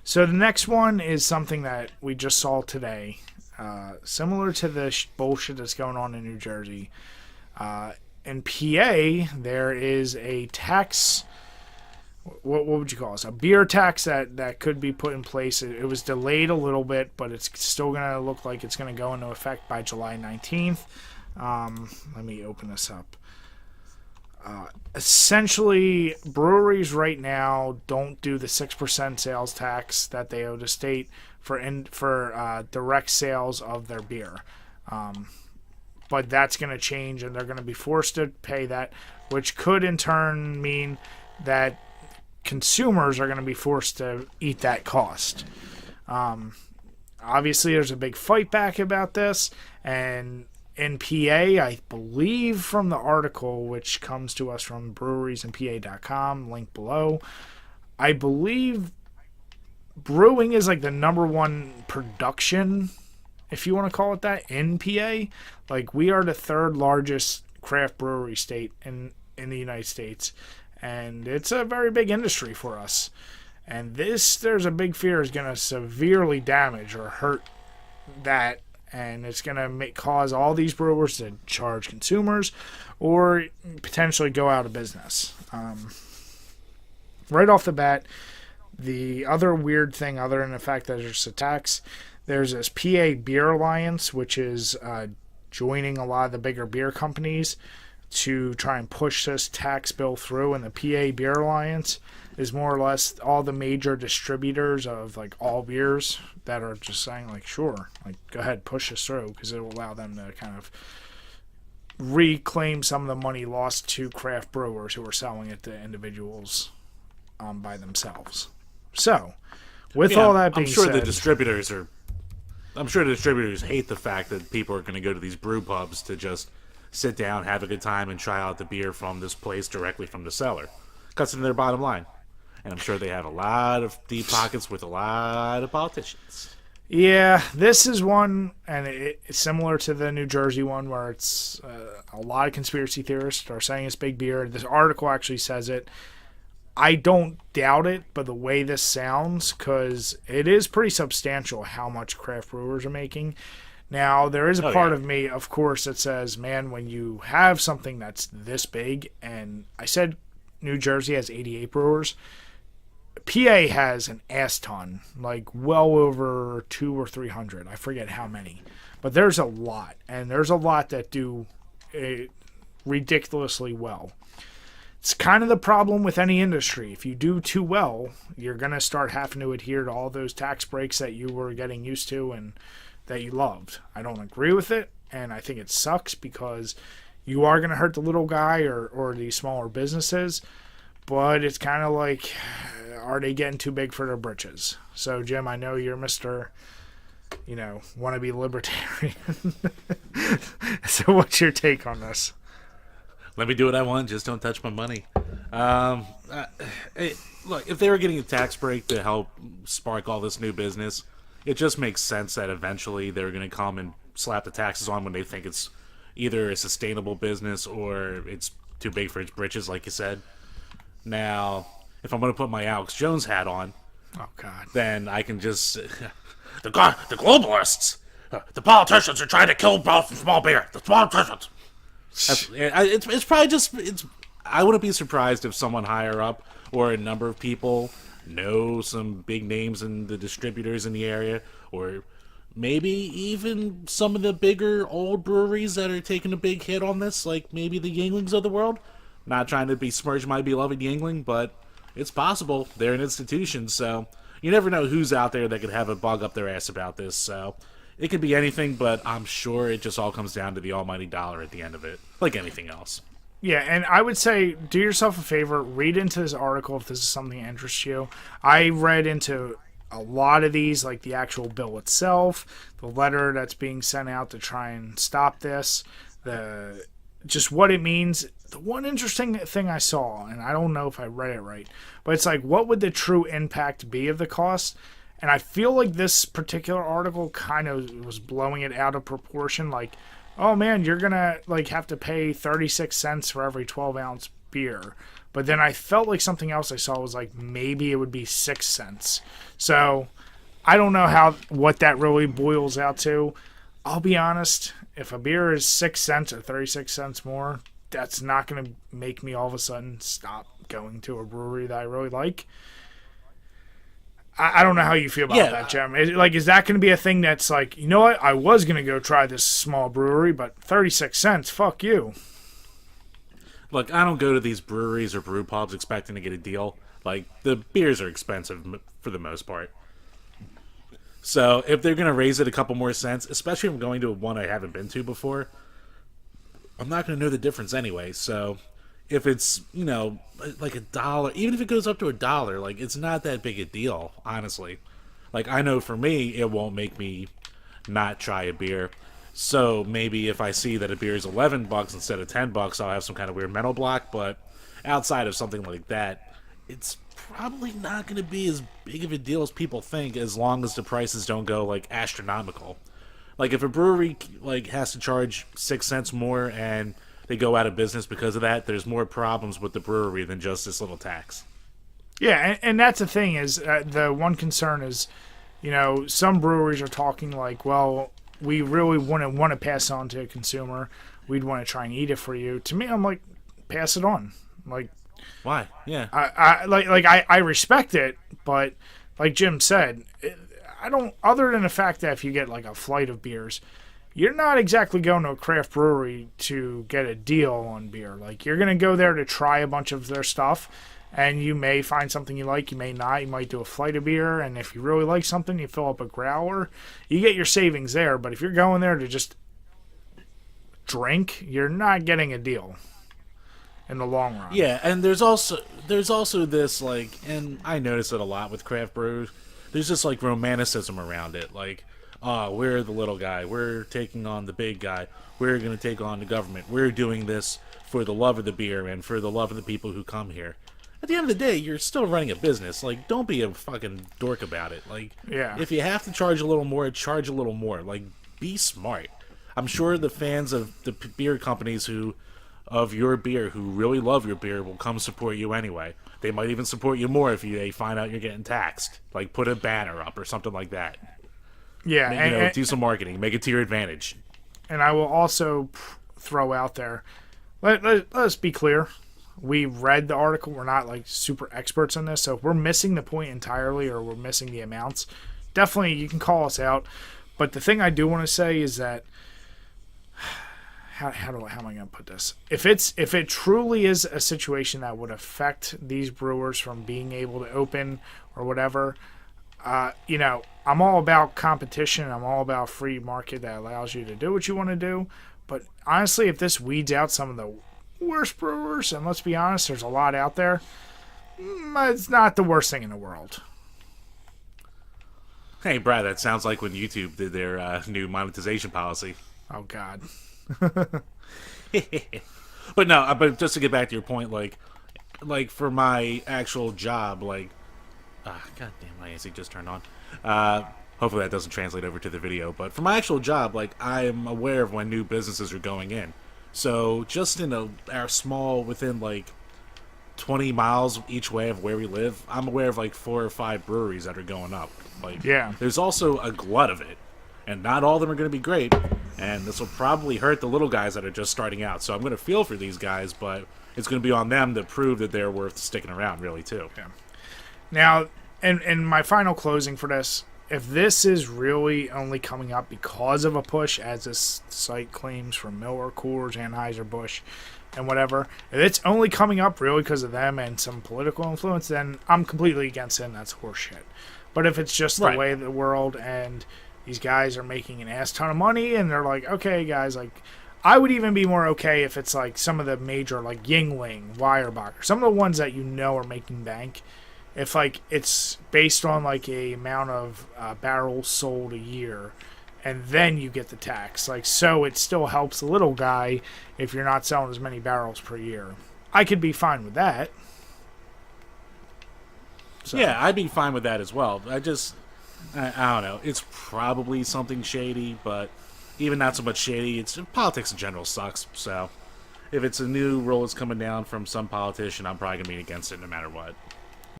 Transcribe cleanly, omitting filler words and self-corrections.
So the next one is something that we just saw today, similar to the bullshit that's going on in New Jersey. In PA, there is a tax. What would you call this? A beer tax that could be put in place. It was delayed a little bit, but it's still going to look like it's going to go into effect by July 19th. Let me open this up. Essentially, breweries right now don't do the 6% sales tax that they owe the state for direct sales of their beer. But that's going to change, and they're going to be forced to pay that, which could in turn mean that consumers are going to be forced to eat that cost. Obviously, there's a big fight back about this, and in PA, I believe from the article, which comes to us from breweriesinpa.com, link below, I believe brewing is like the number one production, if you want to call it that, in PA. Like, we are the third largest craft brewery state in the United States. And it's a very big industry for us. And there's a big fear, is going to severely damage or hurt that. And it's going to cause all these brewers to charge consumers or potentially go out of business. Right off the bat, the other weird thing, other than the fact that there's a tax, there's this PA Beer Alliance, which is joining a lot of the bigger beer companies to try and push this tax bill through. And the PA Beer Alliance is more or less all the major distributors of like all beers that are just saying like, sure, like go ahead, push this through, because it will allow them to kind of reclaim some of the money lost to craft brewers who are selling it to individuals by themselves. So, with all that being said, I'm sure the distributors hate the fact that people are going to go to these brew pubs to just sit down, have a good time, and try out the beer from this place directly from the cellar. Cuts into their bottom line. And I'm sure they have a lot of deep pockets with a lot of politicians. Yeah, this is one, and it's similar to the New Jersey one, where it's a lot of conspiracy theorists are saying it's big beer. This article actually says it. I don't doubt it, but the way this sounds, because it is pretty substantial how much craft brewers are making. Now, there is a part of me, of course, that says, man, when you have something that's this big, and I said New Jersey has 88 brewers, PA has an ass ton, like well over 200 or 300. I forget how many. But there's a lot, and there's a lot that do ridiculously well. It's kind of the problem with any industry. If you do too well, you're going to start having to adhere to all those tax breaks that you were getting used to and that you loved. I don't agree with it, and I think it sucks because you are going to hurt the little guy or these smaller businesses, but it's kind of like, are they getting too big for their britches? So, Jim, I know you're Mr., wannabe libertarian. So what's your take on this? Let me do what I want, just don't touch my money. Look, if they were getting a tax break to help spark all this new business, it just makes sense that eventually they're going to come and slap the taxes on when they think it's either a sustainable business or it's too big for its britches, like you said. Now, if I'm going to put my Alex Jones hat on, then I can just... the globalists! The politicians are trying to kill small beer! The politicians! It's probably just... I wouldn't be surprised if someone higher up or a number of people know some big names in the distributors in the area, or maybe even some of the bigger old breweries that are taking a big hit on this, like maybe the Yinglings of the world. Not trying to besmirch my beloved Yingling, but it's possible. They're an institution, so you never know who's out there that could have a bug up their ass about this. So it could be anything, but I'm sure it just all comes down to the almighty dollar at the end of it, like anything else. Yeah, and I would say do yourself a favor, read into this article if this is something that interests you. I read into a lot of these, like the actual bill itself, the letter that's being sent out to try and stop this, just what it means. The one interesting thing I saw, and I don't know if I read it right, but it's like, what would the true impact be of the cost? And I feel like this particular article kind of was blowing it out of proportion, like, oh man, you're going to like have to pay 36 cents for every 12-ounce beer. But then I felt like something else I saw was like maybe it would be 6 cents. So I don't know what that really boils out to. I'll be honest, if a beer is 6 cents or 36 cents more, that's not going to make me all of a sudden stop going to a brewery that I really like. I don't know how you feel about that, Jim. Is that going to be a thing that's like, you know what? I was going to go try this small brewery, but 36 cents, fuck you. Look, I don't go to these breweries or brew pubs expecting to get a deal. Like, the beers are expensive for the most part. So, if they're going to raise it a couple more cents, especially if I'm going to one I haven't been to before, I'm not going to know the difference anyway. So, if it's, like $1, even if it goes up to $1, like, it's not that big a deal, honestly. Like, I know for me, it won't make me not try a beer. So, maybe if I see that a beer is $11 instead of $10, I'll have some kind of weird mental block. But outside of something like that, it's probably not going to be as big of a deal as people think, as long as the prices don't go, like, astronomical. Like, if a brewery, like, has to charge 6 cents more and they go out of business because of that, there's more problems with the brewery than just this little tax. Yeah, and that's the thing is, the one concern is, some breweries are talking like, well, we really wouldn't want to pass on to a consumer. We'd want to try and eat it for you. To me, I'm like, pass it on. Like, why? Yeah. I respect it, but like Jim said, I don't. Other than the fact that if you get like a flight of beers, you're not exactly going to a craft brewery to get a deal on beer. Like, you're going to go there to try a bunch of their stuff, and you may find something you like, you may not. You might do a flight of beer, and if you really like something, you fill up a growler. You get your savings there, but if you're going there to just drink, you're not getting a deal in the long run. Yeah, and there's also this, like, and I notice it a lot with craft brews, there's this, like, romanticism around it. Like, we're the little guy. We're taking on the big guy. We're going to take on the government. We're doing this for the love of the beer and for the love of the people who come here. At the end of the day, you're still running a business. Like, don't be a fucking dork about it. Like, if you have to charge a little more, charge a little more. Like, be smart. I'm sure the fans of the beer companies of your beer who really love your beer will come support you anyway. They might even support you more if they find out you're getting taxed. Like, put a banner up or something like that. Yeah, and do some marketing. Make it to your advantage. And I will also throw out there, let's be clear. We read the article. We're not, like, super experts on this. So if we're missing the point entirely or we're missing the amounts, definitely you can call us out. But the thing I do want to say is that, how am I going to put this? If it truly is a situation that would affect these brewers from being able to open or whatever, I'm all about competition. I'm all about free market that allows you to do what you want to do. But honestly, if this weeds out some of the worst brewers, and let's be honest, there's a lot out there, it's not the worst thing in the world. Hey, Brad, that sounds like when YouTube did their new monetization policy. Oh, God. But just to get back to your point, like for my actual job, like, God damn, my AC just turned on. Hopefully that doesn't translate over to the video. But for my actual job, like, I'm aware of when new businesses are going in. So just in our small, within like 20 miles each way of where we live, I'm aware of like 4 or 5 breweries that are going up. Like, yeah, there's also a glut of it, and not all of them are going to be great. And this will probably hurt the little guys that are just starting out. So I'm going to feel for these guys, but it's going to be on them to prove that they're worth sticking around, really, too. Yeah. Now, and my final closing for this, if this is really only coming up because of a push, as this site claims from Miller, Coors, Anheuser-Busch, and whatever, if it's only coming up really because of them and some political influence, then I'm completely against it, and that's horseshit. But if it's just the way of the world and these guys are making an ass ton of money and they're like, okay, guys, like, I would even be more okay if it's like some of the major, like Yingling, Weyerbacher, some of the ones that are making bank. If, like, it's based on, like, a amount of barrels sold a year, and then you get the tax. Like, so it still helps the little guy if you're not selling as many barrels per year. I could be fine with that. So. Yeah, I'd be fine with that as well. I don't know. It's probably something shady, but even not so much shady. Politics in general sucks, so. if it's a new rule that's coming down from some politician, I'm probably gonna be against it no matter what.